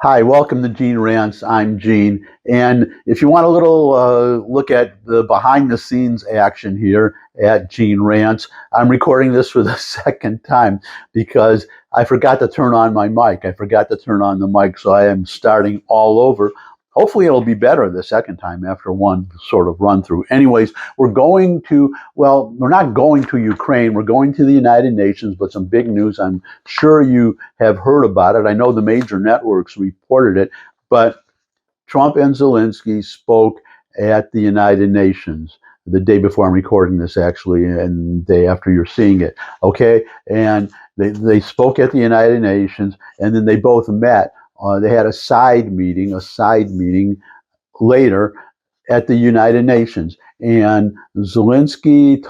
Hi, welcome to Gene Rants. I'm Gene. And if you want a little look at the behind the scenes action here at Gene Rants, I'm recording this for the second time because I forgot to turn on my mic. I forgot to turn on the mic, so I am starting all over. Hopefully it'll be better the second time after one sort of run through. Anyways, we're not going to Ukraine. We're going to the United Nations, but some big news. I'm sure you have heard about it. I know the major networks reported it, but Trump and Zelensky spoke at the United Nations the day before I'm recording this, actually, and the day after you're seeing it. Okay, and they spoke at the United Nations, and then they both met. They had a side meeting later at the United Nations, and Zelensky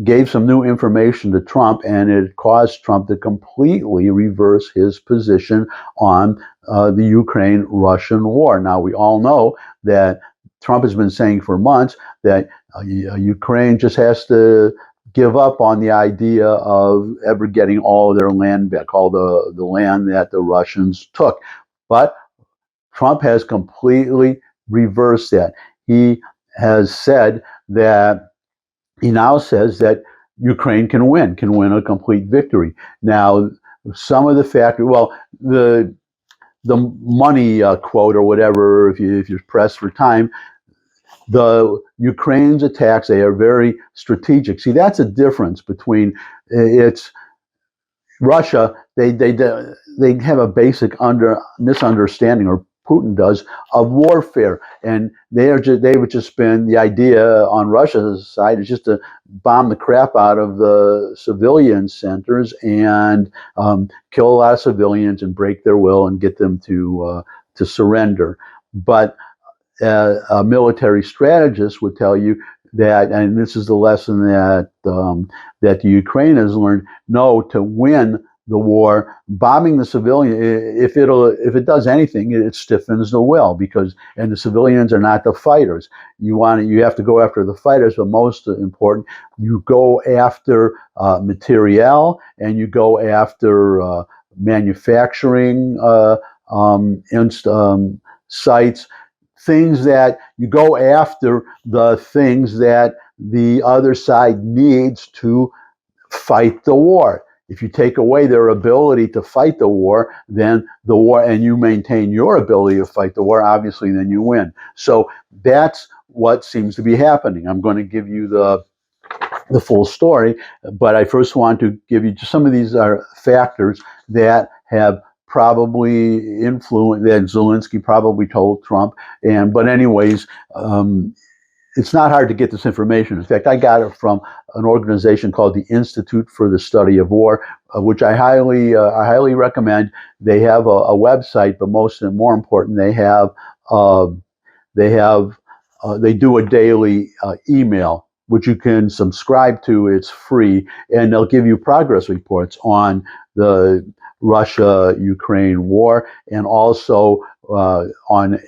gave some new information to Trump, and it caused Trump to completely reverse his position on the Ukraine-Russian war. Now, we all know that Trump has been saying for months that Ukraine just has to give up on the idea of ever getting all of their land back, all the land that the Russians took. But Trump has completely reversed that. He now says that Ukraine can win a complete victory. Now, some of the factors, the money quote or whatever, if you're pressed for time, the Ukraine's attacks, they are very strategic. See, that's a difference between it's Russia. They have a basic misunderstanding, or Putin does, of warfare, and they've just been, the idea on Russia's side is just to bomb the crap out of the civilian centers and kill a lot of civilians and break their will and get them to surrender. But a military strategist would tell you that, and this is the lesson that the Ukraine has learned: no, to win the war, bombing the civilian, if it does anything, it stiffens the will, and the civilians are not the fighters. You have to go after the fighters, but most important, you go after materiel, and you go after manufacturing sites. Things that you go after, the things that the other side needs to fight the war. If you take away their ability to fight the war, and you maintain your ability to fight the war, obviously, then you win. So that's what seems to be happening. I'm going to give you the full story, but I first want to give you just some of these factors that have probably influenced, that Zelensky probably told Trump. But anyways, it's not hard to get this information. In fact, I got it from an organization called the Institute for the Study of War, which I highly recommend. They have a website, but more important, they do a daily email, which you can subscribe to. It's free, and they'll give you progress reports on the Russia-Ukraine war, and also on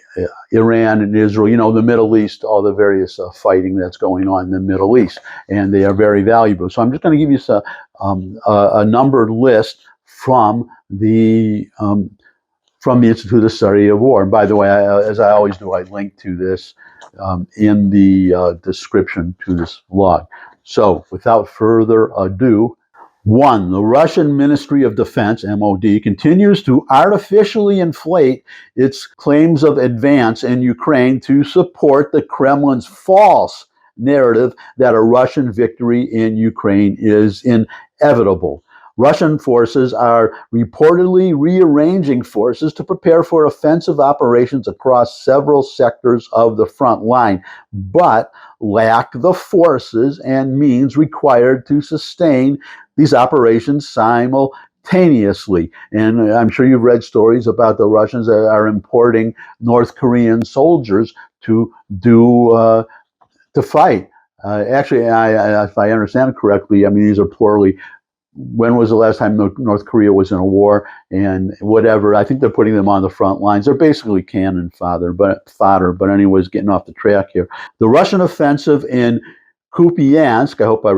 Iran and Israel, the Middle East, all the various fighting that's going on in the Middle East, and they are very valuable. So I'm just going to give you a numbered list from the Institute of the Study of War. And by the way, as I always do, I link to this in the description to this vlog. So without further ado, 1. The Russian Ministry of Defense, MOD, continues to artificially inflate its claims of advance in Ukraine to support the Kremlin's false narrative that a Russian victory in Ukraine is inevitable. Russian forces are reportedly rearranging forces to prepare for offensive operations across several sectors of the front line, but lack the forces and means required to sustain these operations simultaneously. And I'm sure you've read stories about the Russians that are importing North Korean soldiers to fight. Actually, if I understand correctly, these are poorly. When was the last time North Korea was in a war and whatever? I think they're putting them on the front lines. They're basically cannon fodder, but anyways, getting off the track here. The Russian offensive in Kupiansk, I hope I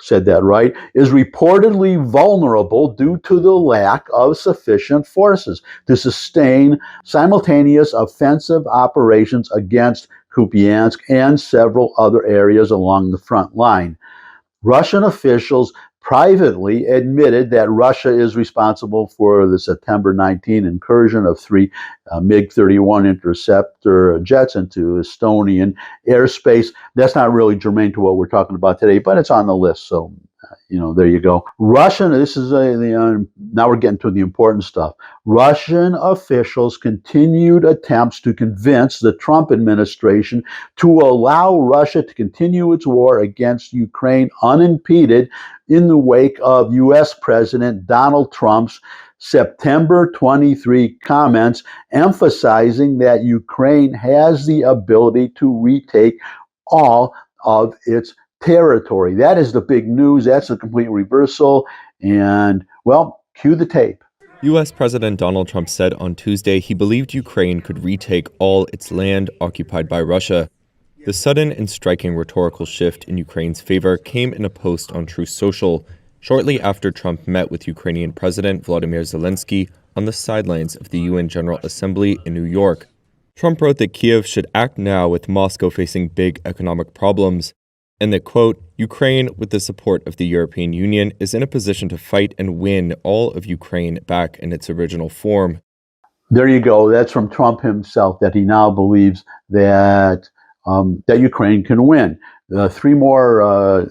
said that right, is reportedly vulnerable due to the lack of sufficient forces to sustain simultaneous offensive operations against Kupiansk and several other areas along the front line. Russian officials privately admitted that Russia is responsible for the September 19 incursion of three MiG-31 interceptor jets into Estonian airspace. That's not really germane to what we're talking about today, but it's on the list, so there you go. This is now we're getting to the important stuff. Russian officials continued attempts to convince the Trump administration to allow Russia to continue its war against Ukraine unimpeded in the wake of U.S. President Donald Trump's September 23 comments emphasizing that Ukraine has the ability to retake all of its territory. That is the big news. That's a complete reversal. And, well, cue the tape. U.S. President Donald Trump said on Tuesday he believed Ukraine could retake all its land occupied by Russia. The sudden and striking rhetorical shift in Ukraine's favor came in a post on Truth Social, shortly after Trump met with Ukrainian President Volodymyr Zelensky on the sidelines of the UN General Assembly in New York. Trump wrote that Kyiv should act now with Moscow facing big economic problems, and that, quote, Ukraine, with the support of the European Union, is in a position to fight and win all of Ukraine back in its original form. There you go. That's from Trump himself, that he now believes that that Ukraine can win. Three more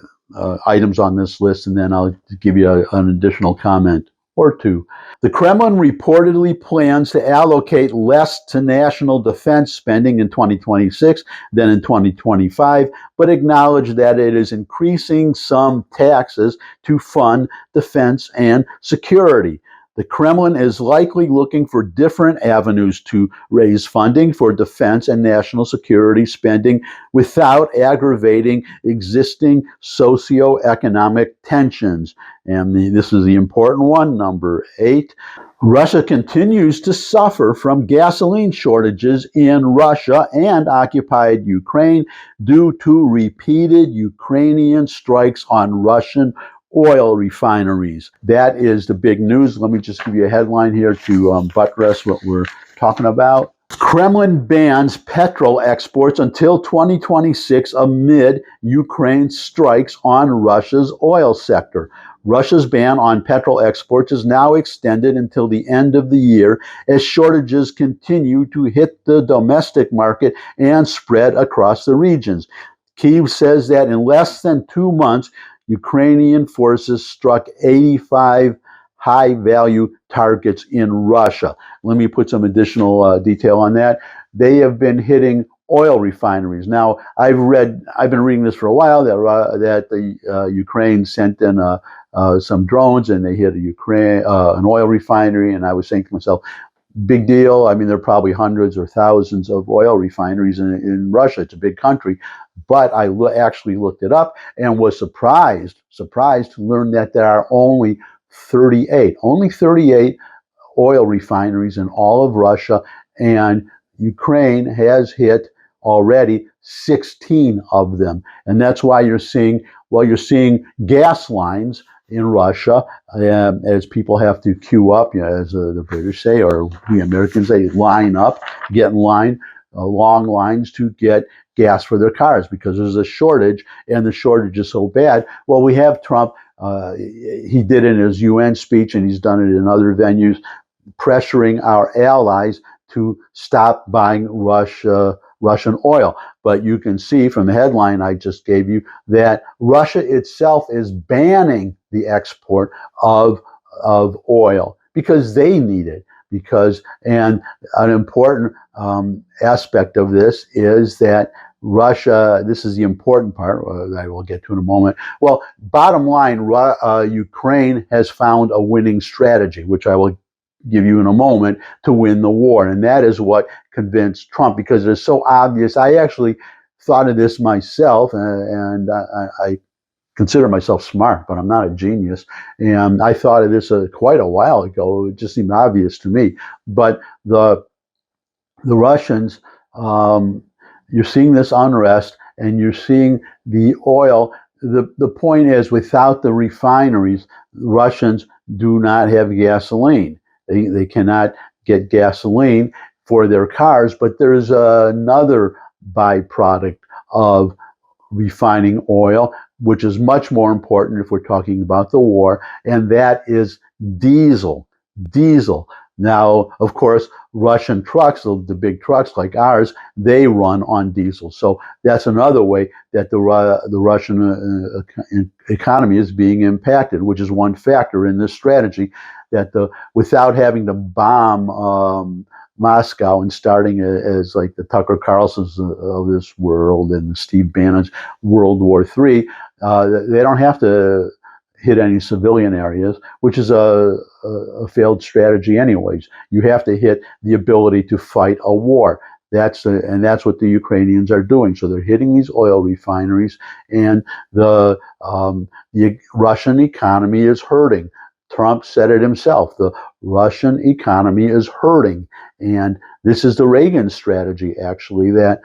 items on this list, and then I'll give you an additional comment or two. The Kremlin reportedly plans to allocate less to national defense spending in 2026 than in 2025, but acknowledge that it is increasing some taxes to fund defense and security. The Kremlin is likely looking for different avenues to raise funding for defense and national security spending without aggravating existing socioeconomic tensions. And this is the important one, number 8. Russia continues to suffer from gasoline shortages in Russia and occupied Ukraine due to repeated Ukrainian strikes on Russian oil refineries. That is the big news. Let me just give you a headline here to buttress what we're talking about. Kremlin bans petrol exports until 2026 amid Ukraine's strikes on Russia's oil sector. Russia's ban on petrol exports is now extended until the end of the year as shortages continue to hit the domestic market and spread across the regions. Kyiv says that in less than 2 months, Ukrainian forces struck 85 high-value targets in Russia. Let me put some additional detail on that. They have been hitting oil refineries. Now, I've been reading this for a while that the Ukraine sent in some drones and they hit an oil refinery, and I was saying to myself, big deal. I mean, there are probably hundreds or thousands of oil refineries in Russia. It's a big country. But I actually looked it up and was surprised to learn that there are only 38 oil refineries in all of Russia, and Ukraine has hit already 16 of them. And that's why you're seeing gas lines in Russia, as people have to queue up, as the British say, or we Americans say, get in line, long lines to get gas for their cars because there's a shortage, and the shortage is so bad. Well, we have Trump. He did it in his UN speech, and he's done it in other venues, pressuring our allies to stop buying Russian oil. But you can see from the headline I just gave you that Russia itself is banning the export of oil because they need it. And an important aspect of this is that Russia, this is the important part, I will get to in a moment. Well, bottom line, Ukraine has found a winning strategy, which I will give you in a moment, to win the war. And that is what convinced Trump, because it's so obvious. I actually thought of this myself, and I consider myself smart, but I'm not a genius. And I thought of this quite a while ago. It just seemed obvious to me. But the Russians, you're seeing this unrest, and you're seeing the oil. The point is, without the refineries, Russians do not have gasoline. They cannot get gasoline for their cars, but there's another byproduct of refining oil, which is much more important if we're talking about the war, and that is diesel. Diesel. Now, of course, Russian trucks, the big trucks like ours, they run on diesel. So that's another way that the Russian economy is being impacted, which is one factor in this strategy, that without having to bomb Moscow and starting as like the Tucker Carlsons of this world and Steve Bannon's World War III, they don't have to hit any civilian areas, which is a failed strategy anyways. You have to hit the ability to fight a war. And that's what the Ukrainians are doing. So they're hitting these oil refineries, and the Russian economy is hurting. Trump said it himself. The Russian economy is hurting, and this is the Reagan strategy, actually, that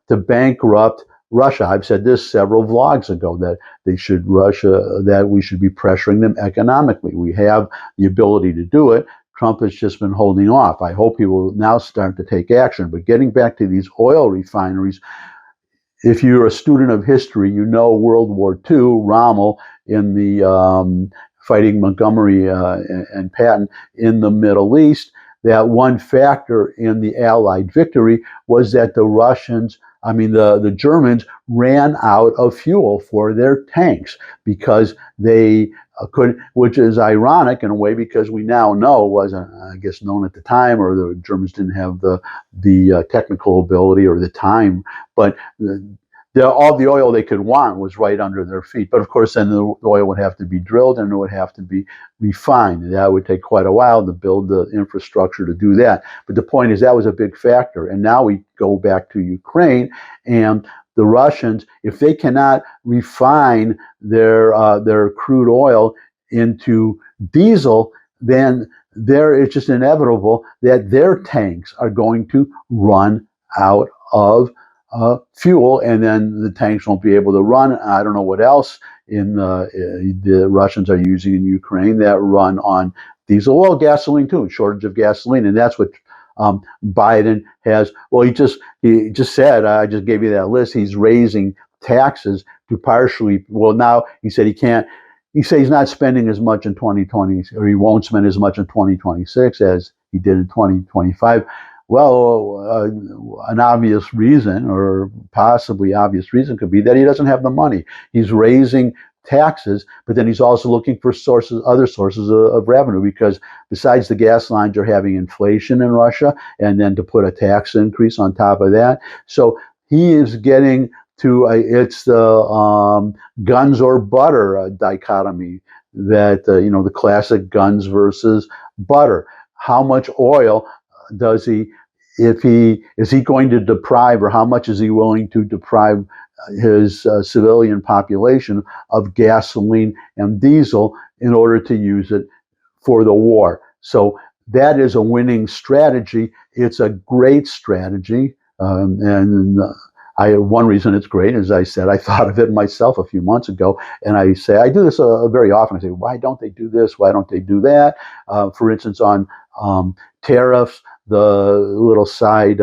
to bankrupt Russia. I've said this several vlogs ago, that that we should be pressuring them economically. We have the ability to do it. Trump has just been holding off. I hope he will now start to take action. But getting back to these oil refineries, if you're a student of history, you know World War II, Rommel in the fighting Montgomery and Patton in the Middle East, that one factor in the Allied victory was that the Germans ran out of fuel for their tanks because they could, which is ironic in a way, because we now know, wasn't, I guess, known at the time, or the Germans didn't have the technical ability or the time, but all the oil they could want was right under their feet. But of course, then the oil would have to be drilled and it would have to be refined. And that would take quite a while to build the infrastructure to do that. But the point is, that was a big factor. And now we go back to Ukraine, and the Russians, if they cannot refine their crude oil into diesel, then it's just inevitable that their tanks are going to run out of fuel, and then the tanks won't be able to run. I don't know what else the Russians are using in Ukraine that run on diesel. Well, gasoline too, shortage of gasoline, and that's what Biden has. Well, he just said, I just gave you that list. He's raising taxes to partially. Well, now he said he can't. He said he's not spending as much in 2020, or he won't spend as much in 2026 as he did in 2025. Well, an obvious reason, or possibly obvious reason, could be that he doesn't have the money. He's raising taxes, but then he's also looking for other sources of revenue, because besides the gas lines, you're having inflation in Russia, and then to put a tax increase on top of that. So he is getting to it's the guns or butter dichotomy, that the classic guns versus butter. How much oil is he going to deprive, or how much is he willing to deprive his civilian population of gasoline and diesel in order to use it for the war? So that is a winning strategy. It's a great strategy, one reason it's great, as I said, I thought of it myself a few months ago, and I do this very often. I say, why don't they do this? Why don't they do that? For instance, on tariffs, the little side,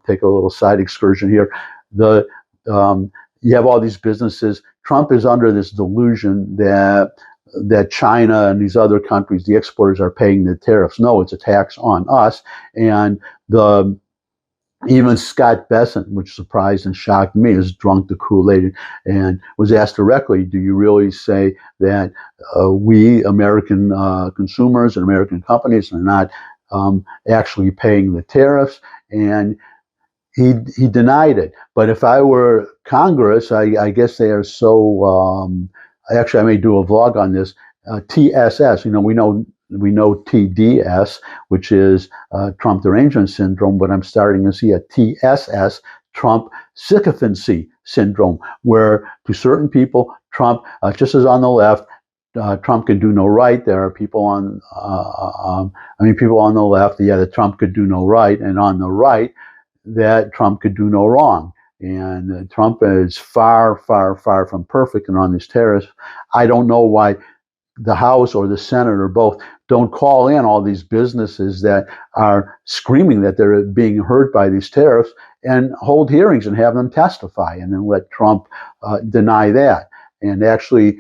take a little side excursion here. You have all these businesses. Trump is under this delusion that China and these other countries, the exporters, are paying the tariffs. No, it's a tax on us. And even Scott Bessent, which surprised and shocked me, has drunk the Kool-Aid and was asked directly, do you really say that we American consumers and American companies are not actually paying the tariffs? And he denied it. But if I were Congress, I guess they are so, actually I may do a vlog on this, TSS, we know TDS, which is Trump derangement syndrome, but I'm starting to see a TSS, Trump sycophancy syndrome, where to certain people, Trump, just as on the left, Trump can do no right. There are people people on the left, that Trump could do no right, and on the right, that Trump could do no wrong. And Trump is far, far, far from perfect and on these tariffs. I don't know why the House or the Senate or both don't call in all these businesses that are screaming that they're being hurt by these tariffs and hold hearings and have them testify, and then let Trump deny that. And actually,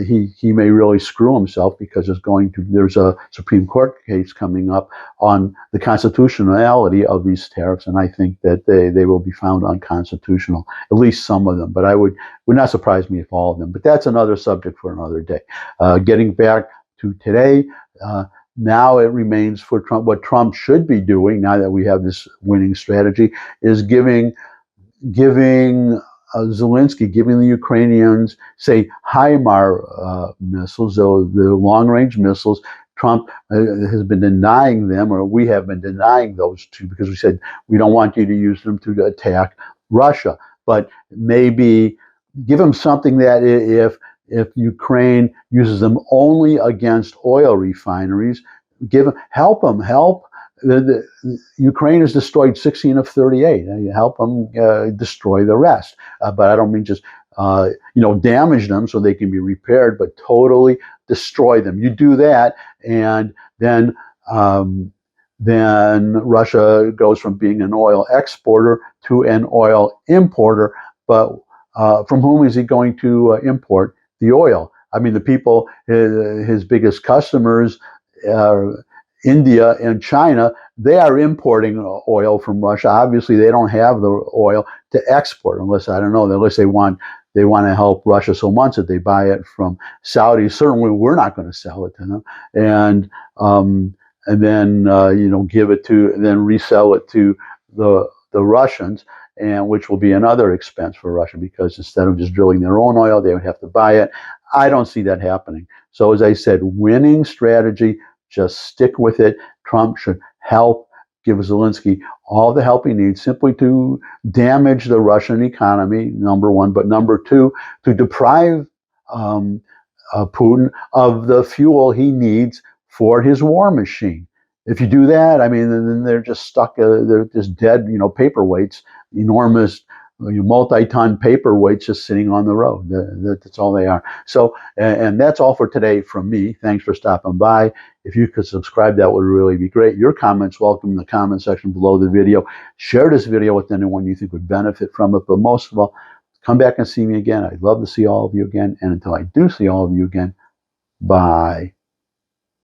he may really screw himself, because there's a Supreme Court case coming up on the constitutionality of these tariffs, and I think that they will be found unconstitutional, at least some of them. But would not surprise me if all of them. But that's another subject for another day. Getting back to today, now it remains for Trump. What Trump should be doing, now that we have this winning strategy, is giving Zelensky, giving the Ukrainians, say, HIMARS missiles, so the long-range missiles. Trump has been denying them, or we have been denying those two, because we said we don't want you to use them to attack Russia. But maybe give them something that if Ukraine uses them only against oil refineries, help them. Ukraine has destroyed 16 of 38. You help them destroy the rest. But I don't mean just damage them so they can be repaired, but totally destroy them. You do that, and then Russia goes from being an oil exporter to an oil importer. But from whom is he going to import the oil? I mean, the people, his biggest customers, India and China, they are importing oil from Russia. Obviously, they don't have the oil to export, unless they want to help Russia so much that they buy it from Saudi. Certainly, we're not going to sell it to them, and then resell it to the Russians, and which will be another expense for Russia, because instead of just drilling their own oil, they would have to buy it. I don't see that happening. So, as I said, winning strategy. Just stick with it. Trump should give Zelensky all the help he needs, simply to damage the Russian economy, number one, but number two, to deprive Putin of the fuel he needs for his war machine. If you do that, I mean, then they're just stuck. They're just dead, paperweights, enormous, multi-ton paperweights just sitting on the road. That's all they are. So, and that's all for today from me. Thanks for stopping by. If you could subscribe, that would really be great. Your comments welcome in the comment section below the video. Share this video with anyone you think would benefit from it. But most of all, come back and see me again. I'd love to see all of you again. And until I do see all of you again, bye.